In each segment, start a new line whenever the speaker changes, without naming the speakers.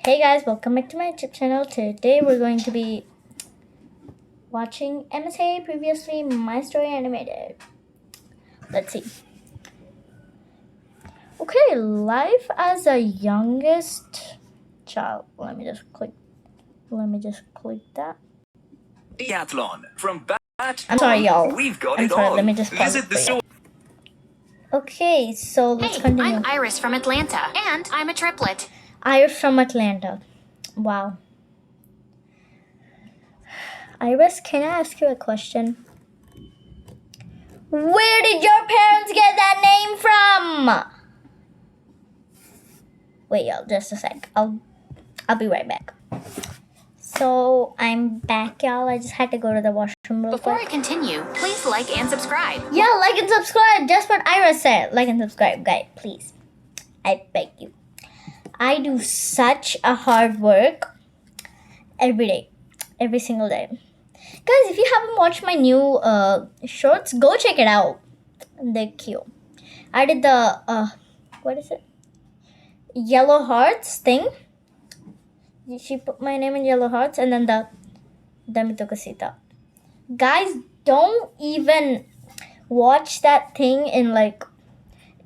Hey guys, welcome back to my YouTube channel. Today we're going to be watching MSA, previously My Story Animated. Let's see. Okay, life as a youngest child. Let me just click that.
Biathlon from Bat.
I'm sorry, y'all.
We've got
I'm
it
sorry,
on.
let me just pause
Visit the
it for
store.
you. Okay, so let's
Hey,
continue.
I'm Iris from Atlanta, and I'm a triplet.
Iris from Atlanta. Wow. Iris, can I ask you a question? Where did your parents get that name from? Wait, y'all, just a sec. I'll be right back. So I'm back, y'all. I just had to go to the washroom real
Before I
quick.
continue, please like and subscribe.
Yeah, like and subscribe. Just what Iris said. Like and subscribe, guys, please. I beg you. I do such a hard work every day, every single day. Guys, if you haven't watched my new shorts, go check it out. They're cute. I did the what is it? Yellow hearts thing. She put my name in yellow hearts, and then the Damito Casita. Guys, don't even watch that thing in like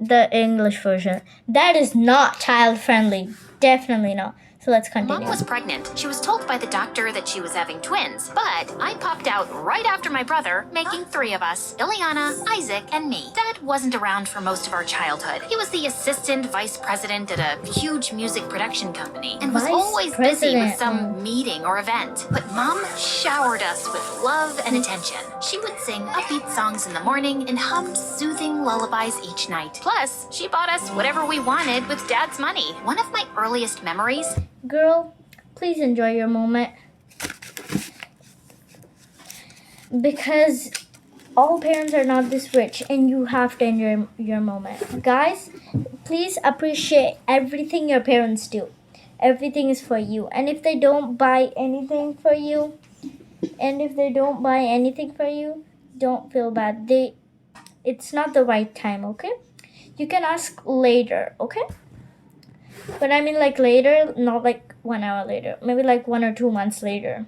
the English version. That is not child friendly. Definitely not. So let's continue.
Mom was pregnant. She was told by the doctor that she was having twins, but I popped out right after my brother, making 3 of us: Ileana, Isaac, and me. Dad wasn't around for most of our childhood. He was the assistant vice president at a huge music production company and was
Vice
always busy with
president.
some meeting or event. But Mom showered us with love and attention. She would sing upbeat songs in the morning and hum soothing lullabies each night. Plus, she bought us whatever we wanted with Dad's money. One of my earliest memories.
Girl, please enjoy your moment. Because all parents are not this rich and you have to enjoy your moment. Guys, please appreciate everything your parents do. Everything is for you. And if they don't buy anything for you, don't feel bad. It's not the right time, okay? You can ask later, okay? But I mean like later, not like 1 hour later. Maybe like 1 or 2 months later.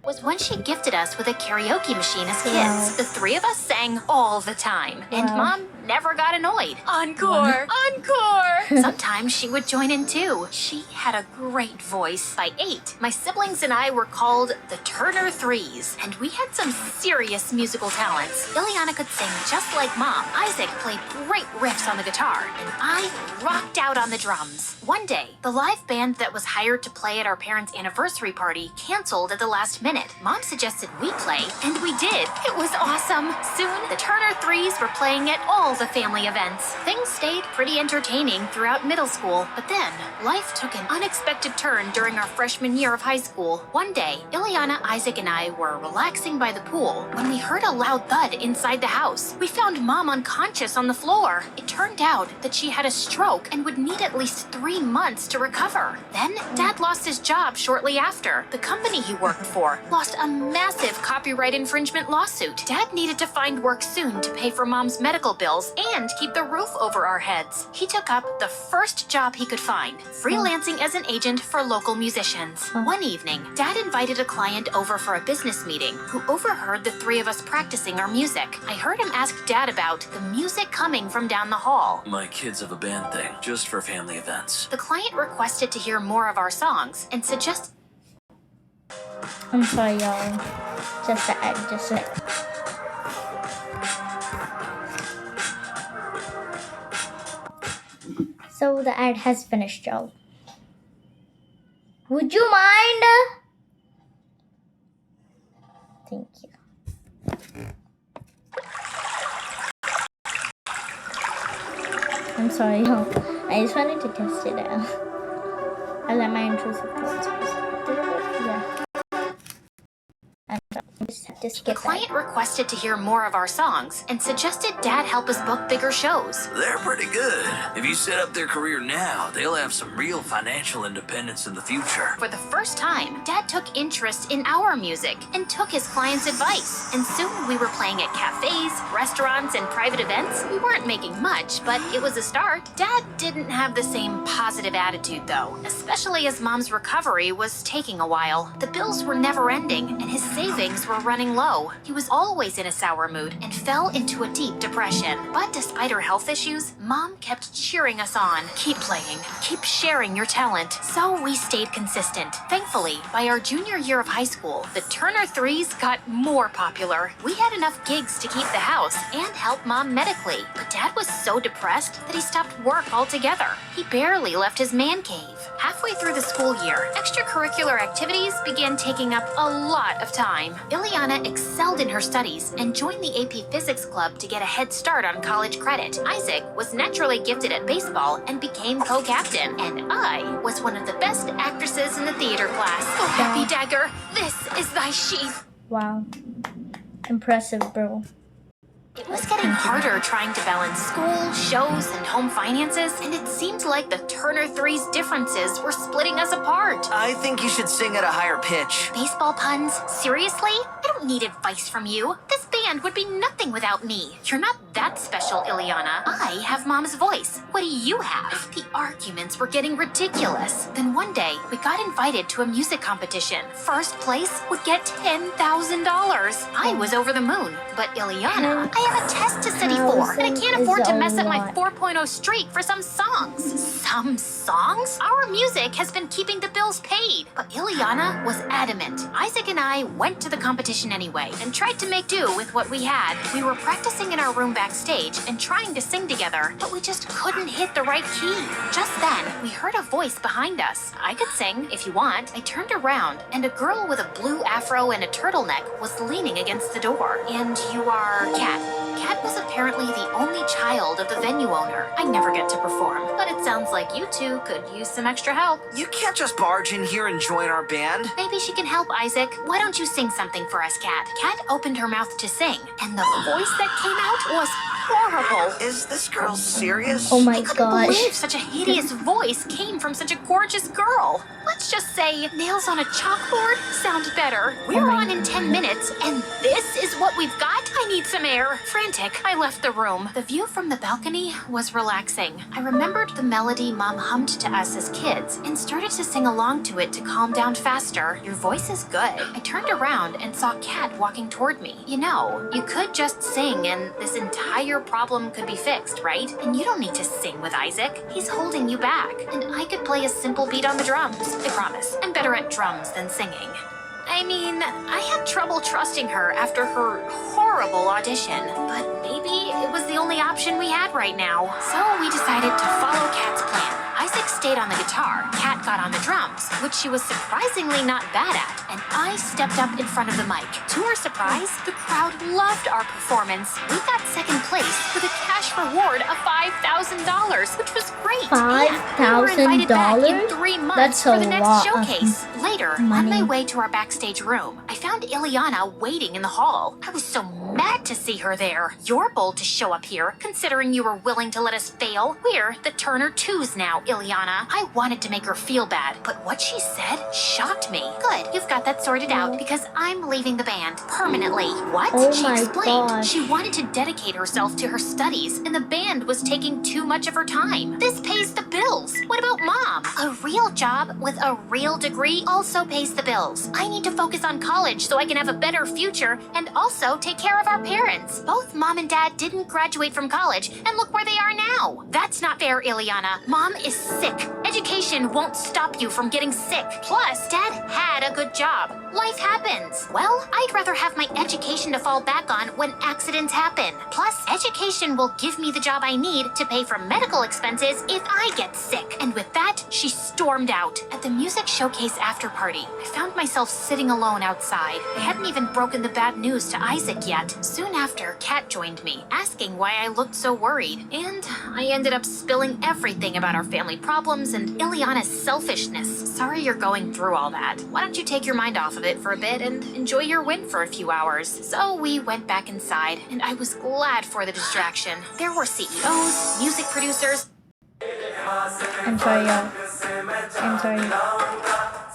Was when she gifted us with a karaoke machine as kids.
Wow.
The 3 of us sang all the time, and
Wow.
Mom never got annoyed. Encore! Encore! Sometimes she would join in too. She had a great voice. By 8, my siblings and I were called the Turner Threes, and we had some serious musical talents. Ileana could sing just like Mom. Isaac played great riffs on the guitar, and I rocked out on the drums. One day, the live band that was hired to play at our parents' anniversary party canceled at the last minute. Mom suggested we play, and we did. It was awesome. Soon, the Turner Threes were playing at all the family events. Things stayed pretty entertaining throughout middle school, but then life took an unexpected turn during our freshman year of high school. One day, Ileana, Isaac, and I were relaxing by the pool when we heard a loud thud inside the house. We found Mom unconscious on the floor. It turned out that she had a stroke and would need at least 3 months to recover. Then, Dad lost his job shortly after. The company he worked for lost a massive copyright infringement lawsuit. Dad needed to find work soon to pay for Mom's medical bills and keep the roof over our heads. He took up the first job he could find, freelancing as an agent for local musicians. One evening, Dad invited a client over for a business meeting who overheard the 3 of us practicing our music. I heard him ask Dad about the music coming from down the hall.
My kids have a band thing, just for family events.
The client requested to hear more of our songs and suggested
I'm sorry, y'all. Just a So the ad has finished, y'all. Would you mind? Thank you. I'm sorry, y'all. I just wanted to test it out. I let my intrusive thoughts. Yeah. I'm Just have to
The
skip
client requested to hear more of our songs and suggested Dad help us book bigger shows.
They're pretty good. If you set up their career now, they'll have some real financial independence in the future.
For the first time, Dad took interest in our music and took his clients' advice. And soon we were playing at cafes, restaurants, and private events. We weren't making much, but it was a start. Dad didn't have the same positive attitude, though, especially as Mom's recovery was taking a while. The bills were never ending, and his savings were running low. He was always in a sour mood and fell into a deep depression. But despite her health issues, Mom kept cheering us on. Keep playing, keep sharing your talent. So we stayed consistent. Thankfully, by our junior year of high school, the Turner Threes got more popular. We had enough gigs to keep the house and help Mom medically. But Dad was so depressed that he stopped work altogether. He barely left his man cave. Halfway through the school year, extracurricular activities began taking up a lot of time. Ileana excelled in her studies and joined the AP Physics Club to get a head start on college credit. Isaac was naturally gifted at baseball and became co-captain. And I was one of the best actresses in the theater class. Oh, happy dagger, this is thy sheath.
Wow. Impressive, bro.
It was getting harder trying to balance school, shows, and home finances, and it seemed like the Turner Three's differences were splitting us apart.
I think you should sing at a higher pitch.
Baseball puns? Seriously? I don't need advice from you. This band would be nothing without me. You're not that special, Ileana. I have Mom's voice. What do you have? The arguments were getting ridiculous. Then one day, we got invited to a music competition. First place would get $10,000. I was over the moon, but Ileana, I have a test to study for, and I can't afford to mess up my 4.0 streak for some songs. Some songs? Our music has been keeping the bills paid. But Ileana was adamant. Isaac and I went to the competition anyway and tried to make do with what we had. We were practicing in our room backstage and trying to sing together, but we just couldn't hit the right key. Just then, we heard a voice behind us. I could sing if you want. I turned around, and a girl with a blue afro and a turtleneck was leaning against the door. And you are Kat. Kat was apparently the only child of the venue owner. I never get to perform, but it sounds like you two could use some extra help.
You can't just barge in here and join our band.
Maybe she can help, Isaac. Why don't you sing something for us, Kat? Kat opened her mouth to sing, and the voice that came out was horrible.
Is this girl serious?
Oh my
I couldn't
gosh.
believe such a hideous voice came from such a gorgeous girl. Let's just say nails on a chalkboard sound better. We're on in 10 minutes, and this is what we've got? I need some air. Frantic, I left the room. The view from the balcony was relaxing. I remembered the melody Mom hummed to us as kids and started to sing along to it to calm down faster. Your voice is good. I turned around and saw Kat walking toward me. You know, you could just sing and this entire problem could be fixed, right? And you don't need to sing with Isaac. He's holding you back. And I could play a simple beat on the drums. I promise. I'm better at drums than singing. I mean, I had trouble trusting her after her horrible audition, but maybe it was the only option we had right now. So we decided to follow Kat's plan. Isaac stayed on the guitar, Kat got on the drums, which she was surprisingly not bad at, and I stepped up in front of the mic. To our surprise, the crowd loved our performance. We got second place with a cash reward of $5,000, which was great. And we were invited back in 3 months
That's
for
a
the next
lot of
showcase. Later, on
money.
my way to our backstage room, I found Ileana waiting in the hall. I was so mad to see her there. You're bold to show up here, considering you were willing to let us fail. We're the Turner Twos now, Ileana. I wanted to make her feel bad, but what she said shocked me. Good, you've got that sorted out, because I'm leaving the band permanently. What?
Oh
She
my
explained
gosh.
she wanted to dedicate herself to her studies, and the band was taking too much of her time. This pays the bills. What about Mom? A real job with a real degree also pays the bills. I need to focus on college so I can have a better future and also take care of our parents. Both Mom and Dad didn't graduate from college, and look where they are now. That's not fair, Ileana. Mom is sick. Education won't stop you from getting sick. Plus, Dad had a good job. Life happens. Well, I'd rather have my education to fall back on when accidents happen. Plus, education will give me the job I need to pay for medical expenses if I get sick. And with that, she stormed out. At the music showcase after party, I found myself sitting alone outside. I hadn't even broken the bad news to Isaac yet. Soon after, Kat joined me, asking why I looked so worried. And I ended up spilling everything about our family problems and Ileana's selfishness. Sorry you're going through all that. Why don't you take your mind off of it for a bit and enjoy your win for a few hours? So we went back inside, and I was glad for the distraction. There were CEOs, music producers.
I'm sorry, y'all. I'm sorry.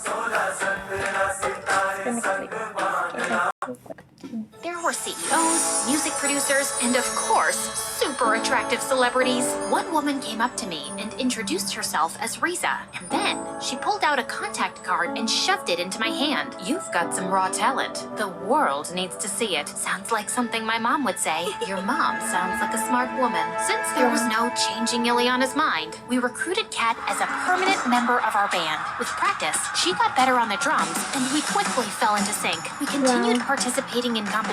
There were CEOs, music producers, and of course, super attractive celebrities. One woman came up to me and introduced herself as Riza, and then she pulled out a contact card and shoved it into my hand. You've got some raw talent. The world needs to see it. Sounds like something my mom would say. Your mom sounds like a smart woman. Since there was no changing Ileana's mind, we recruited Kat as a permanent member of our band. With practice, she got better on the drums, and we quickly fell into sync. We continued participating in competitions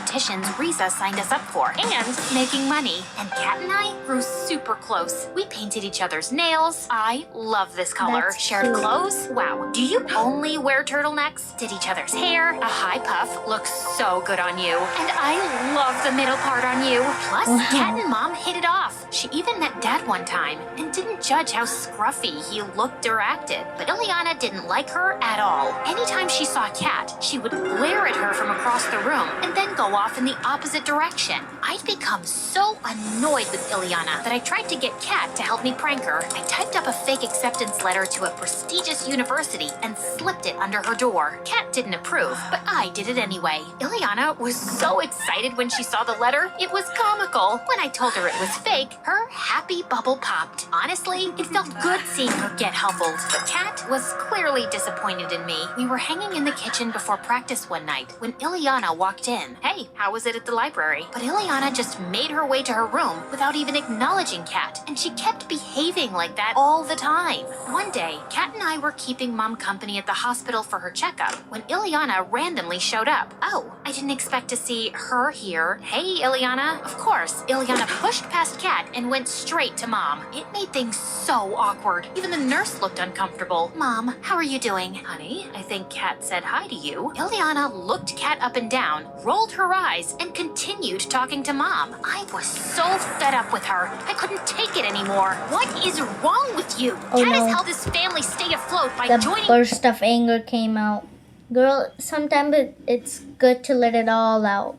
Riza signed us up for, and making money. And Kat and I grew super close. We painted each other's nails. I love this color.
That's
Shared
cute.
clothes. Wow. Do you only wear turtlenecks? Did each other's hair. A high puff looks so good on you. And I love the middle part on you. Plus, Kat and Mom hit it off. She even met Dad one time and didn't judge how scruffy he looked or acted. But Ileana didn't like her at all. Anytime she saw Kat, she would glare at her from across the room and then go off in the opposite direction. I'd become so annoyed with Ileana that I tried to get Kat to help me prank her. I typed up a fake acceptance letter to a prestigious university and slipped it under her door. Kat didn't approve, but I did it anyway. Ileana was so excited when she saw the letter, it was comical. When I told her it was fake, her happy bubble popped. Honestly, it felt good seeing her get humbled, but Kat was clearly disappointed in me. We were hanging in the kitchen before practice one night when Ileana walked in. Hey, how was it at the library? But Ileana just made her way to her room without even acknowledging Kat, and she kept behaving like that all the time. One day, Kat and I were keeping Mom company at the hospital for her checkup when Ileana randomly showed up. Oh, I didn't expect to see her here. Hey, Ileana. Of course, Ileana pushed past Kat and went straight to Mom. It made things so awkward. Even the nurse looked uncomfortable. Mom, how are you doing? Honey, I think Kat said hi to you. Ileana looked Kat up and down, rolled her eyes, and continued talking to Mom. I was so fed up with her. I couldn't take it anymore. What is wrong with you?
Oh,
Kat
no.
has held this family stay afloat by
The
joining
burst of anger came out. Girl, sometimes it's good to let it all out.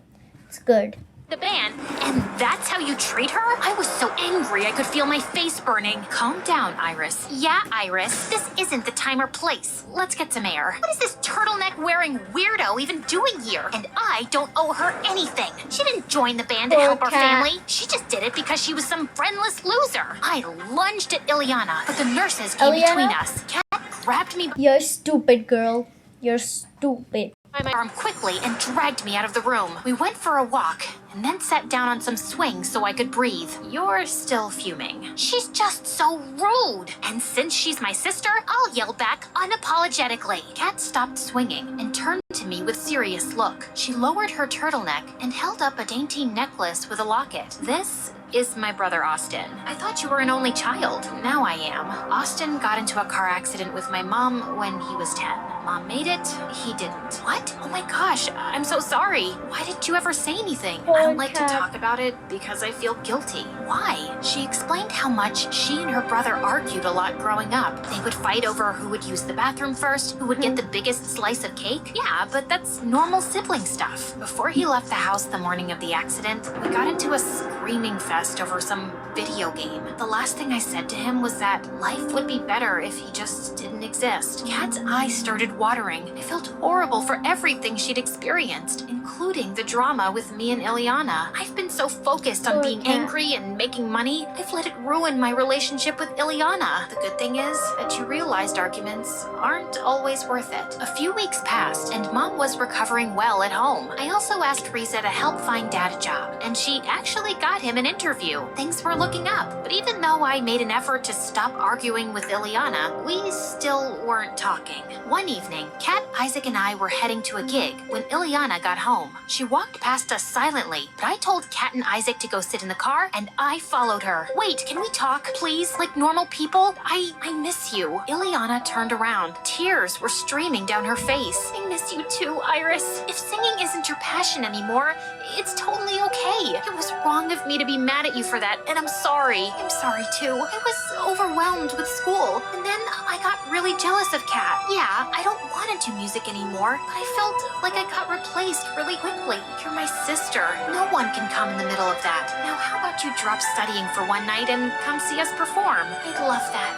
It's good.
the band, and that's how you treat her? I was so angry I could feel my face burning. Calm down, Iris. Yeah, Iris, this isn't the time or place. Let's get some air. What is this turtleneck-wearing weirdo even doing here? And I don't owe her anything. She didn't join the band to
Poor
help our
cat.
family. She just did it because she was some friendless loser. I lunged at Ileana, but the nurses came
Ileana?
between us. Kat grabbed me
You're stupid, girl. You're stupid.
by my arm quickly and dragged me out of the room. We went for a walk and then sat down on some swings so I could breathe. You're still fuming. She's just so rude. And since she's my sister, I'll yell back unapologetically. Kat stopped swinging and turned to me with serious look. She lowered her turtleneck and held up a dainty necklace with a locket. This is my brother Austin. I thought you were an only child. Now I am. Austin got into a car accident with my mom when he was 10. Mom made it, he didn't. What? Oh my gosh, I'm so sorry. Why didn't you ever say anything? I don't like to
Kat.
talk about it because I feel guilty. Why? She explained how much she and her brother argued a lot growing up. They would fight over who would use the bathroom first, who would get the biggest slice of cake. Yeah, but that's normal sibling stuff. Before he left the house the morning of the accident, we got into a screaming fest over some video game. The last thing I said to him was that life would be better if he just didn't exist. Kat's eyes started watering. I felt horrible for everything she'd experienced, including the drama with me and Ileana. I've been so focused on
Poor
being
Kat.
angry and making money, I've let it ruin my relationship with Ileana. The good thing is that you realized arguments aren't always worth it. A few weeks passed, and Mom was recovering well at home. I also asked Riza to help find Dad a job, and she actually got him an interview. Things were looking up, but even though I made an effort to stop arguing with Ileana, we still weren't talking. One evening, Kat, Isaac, and I were heading to a gig when Ileana got home. She walked past us silently, but I told Kat and Isaac to go sit in the car, and I followed her. Wait, can we talk, please? Like normal people? I miss you. Ileana turned around. Tears were streaming down her face. I miss you too, Iris. If singing isn't your passion anymore, it's totally okay. It was wrong of of me to be mad at you for that, and I'm sorry. I'm sorry too. I was overwhelmed with school, and then I got really jealous of Kat. Yeah, I don't want to do music anymore, but I felt like I got replaced really quickly. You're my sister. No one can come in the middle of that. Now, how about you drop studying for one night and come see us perform? I'd love that.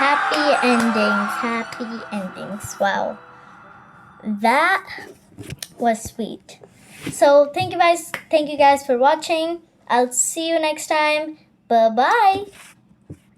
Happy endings, happy endings. Wow. That was sweet. So thank you guys for watching. I'll see you next time. Bye bye.